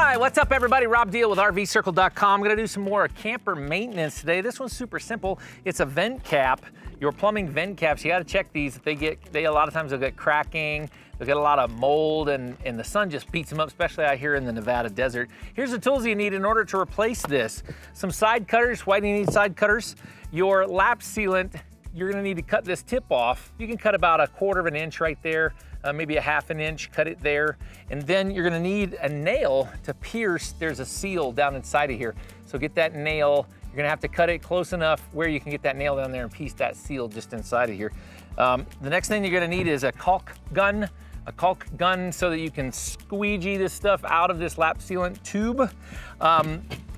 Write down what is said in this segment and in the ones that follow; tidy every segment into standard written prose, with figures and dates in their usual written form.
right, what's up everybody? Rob Diehl with rvcircle.com. I'm gonna do some more camper maintenance today. This one's super simple. It's a vent cap. Your plumbing vent caps, you gotta check these. They a lot of times they'll get cracking, they'll get a lot of mold and the sun just beats them up, especially out here in the Nevada desert. Here's the tools you need in order to replace this. Some side cutters. Why do you need side cutters? Your lap sealant, you're gonna need to cut this tip off. You can cut about 1/4 of an inch right there, maybe 1/2 an inch, cut it there. And then you're gonna need a nail to pierce. There's a seal down inside of here. So get that nail. You're gonna have to cut it close enough where you can get that nail down there and piece that seal just inside of here. The next thing you're gonna need is a caulk gun. A caulk gun so that you can squeegee this stuff out of this lap sealant tube.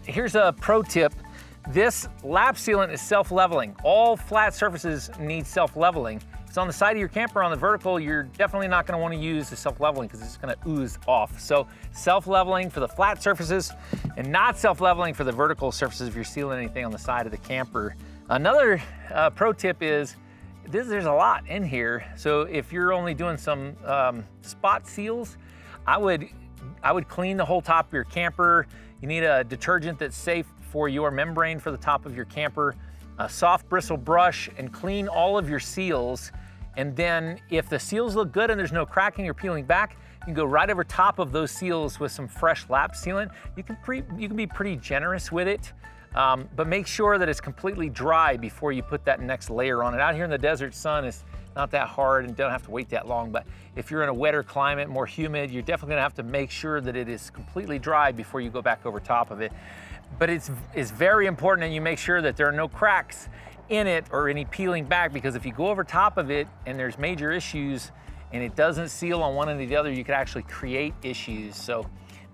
Here's a pro tip. This lap sealant is self-leveling. All flat surfaces need self-leveling. If it's on the side of your camper on the vertical, you're definitely not gonna wanna use the self-leveling because it's gonna ooze off. So self-leveling for the flat surfaces and not self-leveling for the vertical surfaces if you're sealing anything on the side of the camper. Another pro tip is, there's a lot in here. So if you're only doing some spot seals, I would clean the whole top of your camper. You need a detergent that's safe for your membrane for the top of your camper, a soft bristle brush, and clean all of your seals. And then if the seals look good and there's no cracking or peeling back, you can go right over top of those seals with some fresh lap sealant. You can be pretty generous with it, but make sure that it's completely dry before you put that next layer on it. Out here in the desert, sun is not that hard and don't have to wait that long, but if you're in a wetter climate, more humid, you're definitely gonna have to make sure that it is completely dry before you go back over top of it. But it's very important that you make sure that there are no cracks in it or any peeling back, because if you go over top of it and there's major issues and it doesn't seal on one end or the other, you could actually create issues. So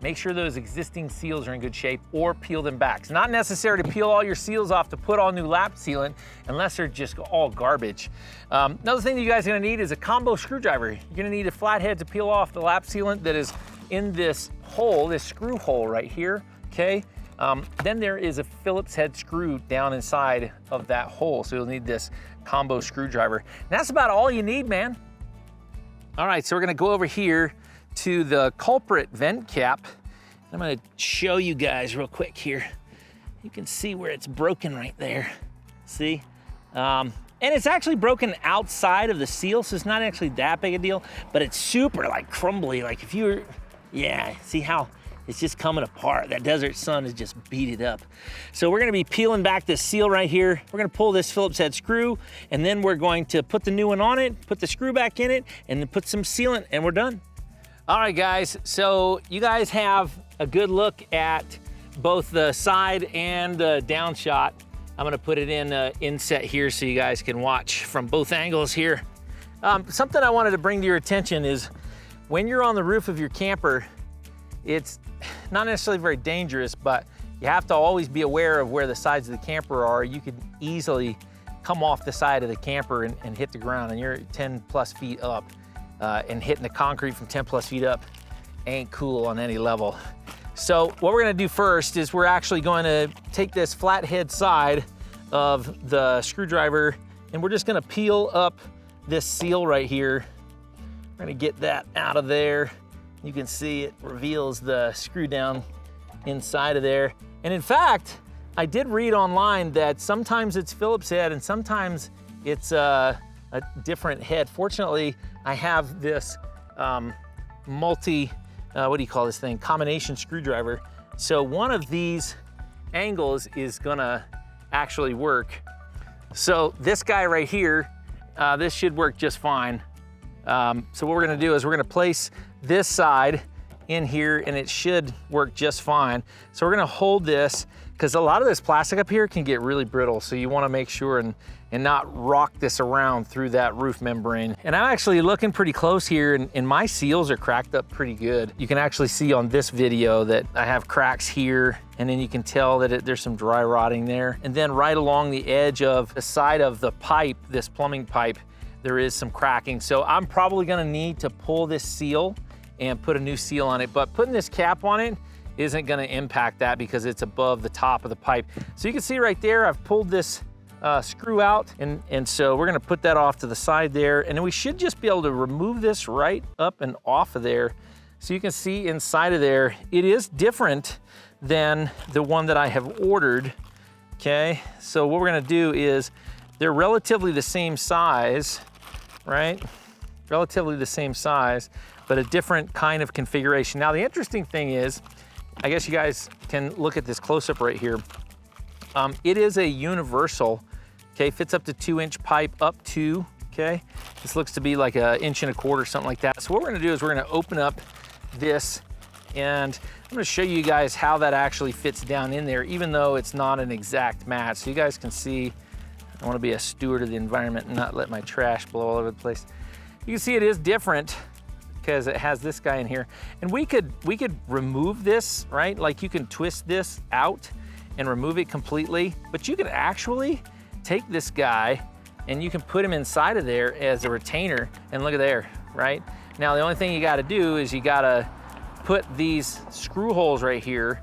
make sure those existing seals are in good shape or peel them back. It's not necessary to peel all your seals off to put all new lap sealant unless they're just all garbage. Another thing that you guys are gonna need is a combo screwdriver. You're gonna need a flathead to peel off the lap sealant that is in this hole, this screw hole right here, okay? Then there is a Phillips head screw down inside of that hole. So you'll need this combo screwdriver. And that's about all you need, man. All right, so we're gonna go over here to the culprit vent cap. I'm gonna show you guys real quick here. You can see where it's broken right there. See? And it's actually broken outside of the seal, so it's not actually that big a deal, but it's super like crumbly. Like if you were, yeah, see how it's just coming apart. That desert sun has just beat it up. So we're gonna be peeling back this seal right here. We're gonna pull this Phillips head screw, and then we're going to put the new one on it, put the screw back in it, and then put some sealant, and we're done. All right, guys, so you guys have a good look at both the side and the down shot. I'm gonna put it in inset here so you guys can watch from both angles here. Something I wanted to bring to your attention is when you're on the roof of your camper, it's not necessarily very dangerous, but you have to always be aware of where the sides of the camper are. You could easily come off the side of the camper and hit the ground, and you're 10+ feet up. And hitting the concrete from 10+ feet up ain't cool on any level. So what we're gonna do first is we're actually going to take this flathead side of the screwdriver and we're just gonna peel up this seal right here. We're gonna get that out of there. You can see it reveals the screw down inside of there. And in fact, I did read online that sometimes it's Phillips head and sometimes it's a different head. Fortunately, I have this what do you call this thing? Combination screwdriver. So one of these angles is gonna actually work. So this guy right here, this should work just fine. So what we're gonna do is we're gonna place this side in here and it should work just fine. So we're gonna hold this because a lot of this plastic up here can get really brittle. So you wanna make sure and not rock this around through that roof membrane. And I'm actually looking pretty close here and my seals are cracked up pretty good. You can actually see on this video that I have cracks here and then you can tell that there's some dry rotting there. And then right along the edge of the side of the pipe, this plumbing pipe, there is some cracking. So I'm probably gonna need to pull this seal and put a new seal on it, but putting this cap on it isn't gonna impact that because it's above the top of the pipe. So you can see right there, I've pulled this screw out, and so we're gonna put that off to the side there, and then we should just be able to remove this right up and off of there So you can see inside of there, it is different than the one that I have ordered, okay? So what we're gonna do is, they're relatively the same size, right? Relatively the same size, but a different kind of configuration. Now the interesting thing is, I guess you guys can look at this close-up right here. It is a universal, okay? Fits up to 2-inch pipe, up to, okay? This looks to be like 1.25 inches, something like that. So what we're gonna do is we're gonna open up this, and I'm gonna show you guys how that actually fits down in there, even though it's not an exact match. So you guys can see, I wanna be a steward of the environment and not let my trash blow all over the place. You can see it is different because it has this guy in here. And we could remove this, right? Like you can twist this out and remove it completely, but you could actually take this guy and you can put him inside of there as a retainer, and look at there, right? Now the only thing you gotta do is you gotta put these screw holes right here.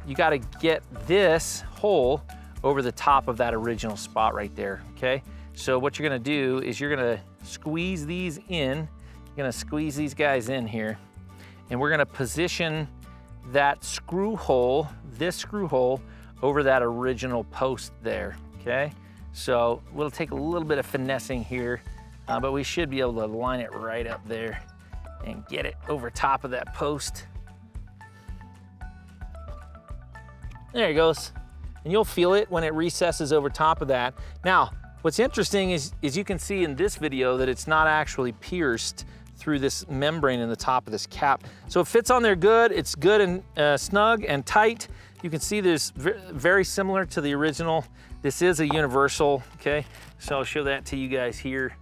You gotta get this hole over the top of that original spot right there, okay? So what you're gonna do is you're gonna squeeze these in. You're gonna squeeze these guys in here, and we're gonna position that screw hole, this screw hole, over that original post there, okay? So we'll take a little bit of finessing here, but we should be able to line it right up there and get it over top of that post. There it goes. And you'll feel it when it recesses over top of that. Now, what's interesting is you can see in this video that it's not actually pierced through this membrane in the top of this cap. So it fits on there good. It's good and snug and tight. You can see there's very similar to the original. This is a universal, okay? So I'll show that to you guys here.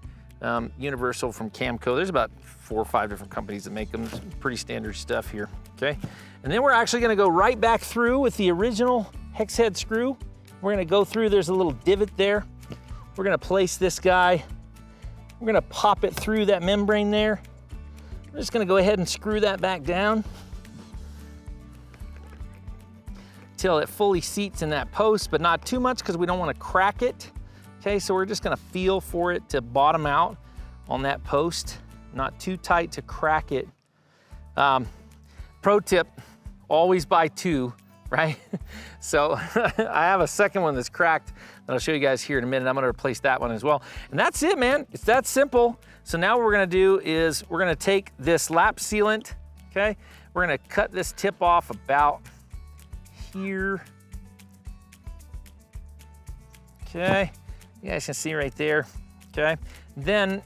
Universal from Camco. There's about 4 or 5 different companies that make them. It's pretty standard stuff here, okay? And then we're actually gonna go right back through with the original hex head screw. We're gonna go through, there's a little divot there. We're gonna place this guy. We're gonna pop it through that membrane there. We're just gonna go ahead and screw that back down till it fully seats in that post, but not too much because we don't wanna crack it. Okay, so we're just gonna feel for it to bottom out on that post, not too tight to crack it. Pro tip, always buy 2, right? So I have a second one that's cracked that I'll show you guys here in a minute. I'm gonna replace that one as well. And that's it, man, it's that simple. So now what we're gonna do is we're gonna take this lap sealant, okay? We're gonna cut this tip off about here. Okay, you guys can see right there, okay? Then,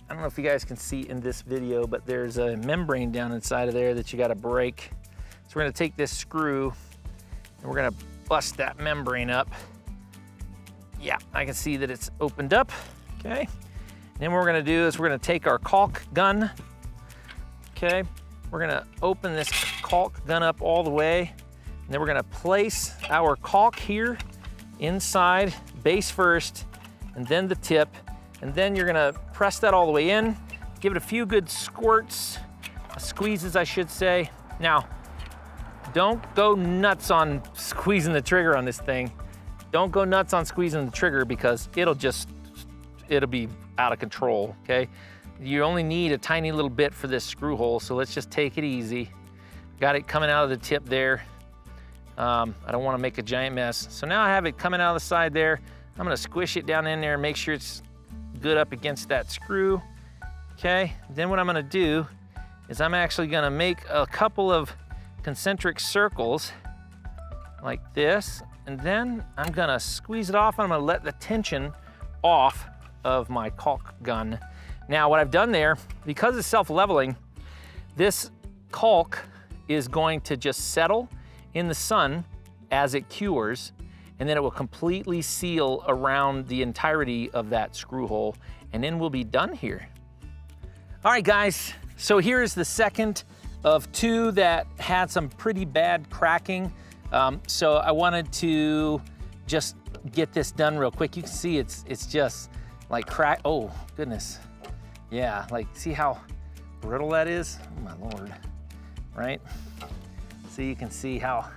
I don't know if you guys can see in this video, but there's a membrane down inside of there that you gotta break. So we're gonna take this screw and we're gonna bust that membrane up. Yeah, I can see that it's opened up, okay? And then what we're gonna do is we're gonna take our caulk gun, okay? We're gonna open this caulk gun up all the way, and then we're gonna place our caulk here inside, base first, and then the tip, and then you're gonna press that all the way in, give it a few good squirts, squeezes I should say. Now, don't go nuts on squeezing the trigger on this thing. Don't go nuts on squeezing the trigger because it'll be out of control, okay? You only need a tiny little bit for this screw hole, so let's just take it easy. Got it coming out of the tip there. I don't wanna make a giant mess. So now I have it coming out of the side there. I'm gonna squish it down in there and make sure it's good up against that screw, okay? Then what I'm gonna do is I'm actually gonna make a couple of concentric circles like this, and then I'm gonna squeeze it off and I'm gonna let the tension off of my caulk gun. Now what I've done there, because it's self-leveling, this caulk is going to just settle in the sun as it cures, and then it will completely seal around the entirety of that screw hole, and then we'll be done here. All right, guys, so here's the second of 2 that had some pretty bad cracking. So I wanted to just get this done real quick. You can see it's just like crack, oh goodness. Yeah, like see how brittle that is? Oh my Lord, right? So you can see how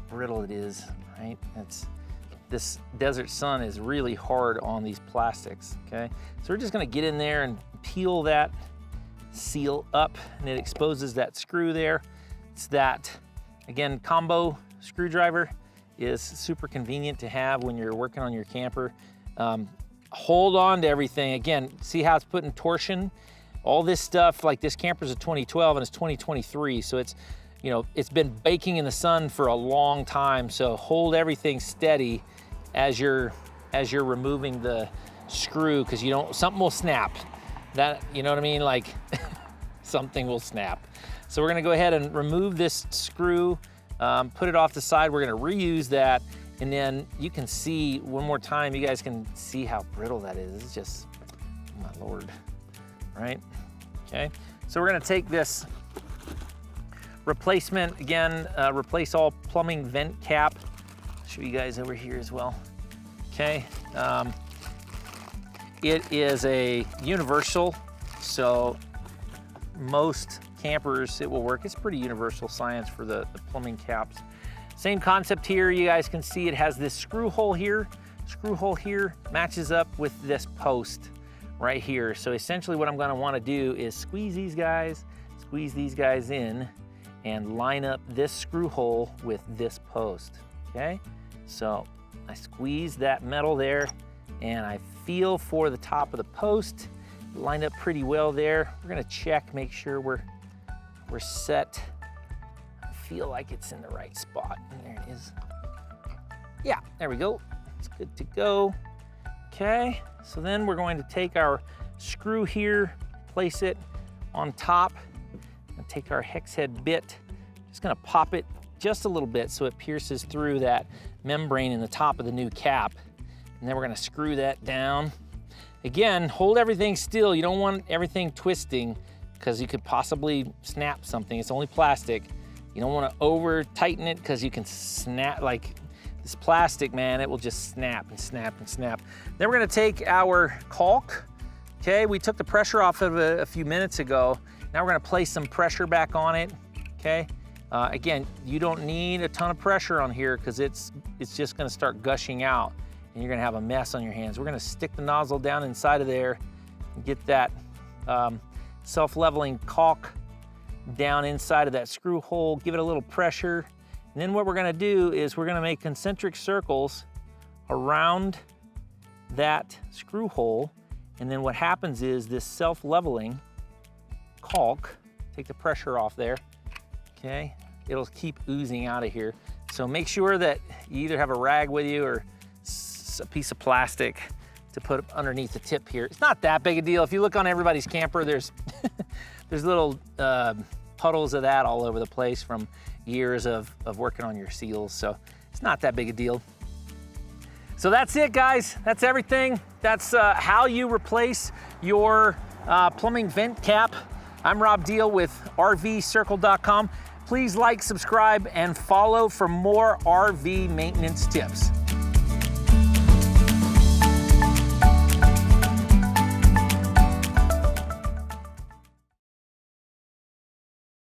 brittle it is, right? This desert sun is really hard on these plastics, okay? So we're just gonna get in there and peel that seal up, and it exposes that screw there. It's that, again, combo screwdriver is super convenient to have when you're working on your camper. Hold on to everything. Again, see how it's putting torsion? All this stuff, like this camper's a 2012 and it's 2023, so it's, you know, it's been baking in the sun for a long time, so hold everything steady as you're removing the screw, because you don't, something will snap. That, you know what I mean? Like something will snap. So we're gonna go ahead and remove this screw, put it off the side. We're gonna reuse that, and then you can see one more time, you guys can see how brittle that is. It's just, oh my Lord, right? Okay, so we're gonna take this replacement, again, replace all plumbing vent cap. I'll show you guys over here as well. Okay, it is a universal, so most campers it will work. It's pretty universal science for the plumbing caps. Same concept here. You guys can see it has this screw hole here. Screw hole here matches up with this post right here. So essentially what I'm gonna wanna do is squeeze these guys in and line up this screw hole with this post, okay? So I squeeze that metal there and I feel for the top of the post, lined up pretty well there. We're gonna check, make sure we're set. I feel like it's in the right spot. And there it is. Yeah, there we go. It's good to go. Okay, so then we're going to take our screw here, place it on top, and take our hex head bit. Just gonna pop it just a little bit so it pierces through that membrane in the top of the new cap. And then we're gonna screw that down. Again, hold everything still. You don't want everything twisting because you could possibly snap something. It's only plastic. You don't wanna over tighten it because you can snap, like this plastic, man, it will just snap and snap and snap. Then we're gonna take our caulk. Okay, we took the pressure off of it a few minutes ago. Now we're gonna place some pressure back on it, okay? Again, you don't need a ton of pressure on here because it's just gonna start gushing out and you're gonna have a mess on your hands. We're gonna stick the nozzle down inside of there and get that self-leveling caulk down inside of that screw hole, give it a little pressure. And then what we're gonna do is we're gonna make concentric circles around that screw hole. And then what happens is this self-leveling caulk, take the pressure off there, okay? It'll keep oozing out of here. So make sure that you either have a rag with you or a piece of plastic to put underneath the tip here. It's not that big a deal. If you look on everybody's camper, there's little puddles of that all over the place from years of working on your seals. So it's not that big a deal. So that's it, guys. That's everything. That's how you replace your plumbing vent cap. I'm Rob Diehl with rvcircle.com. Please like, subscribe, and follow for more RV maintenance tips.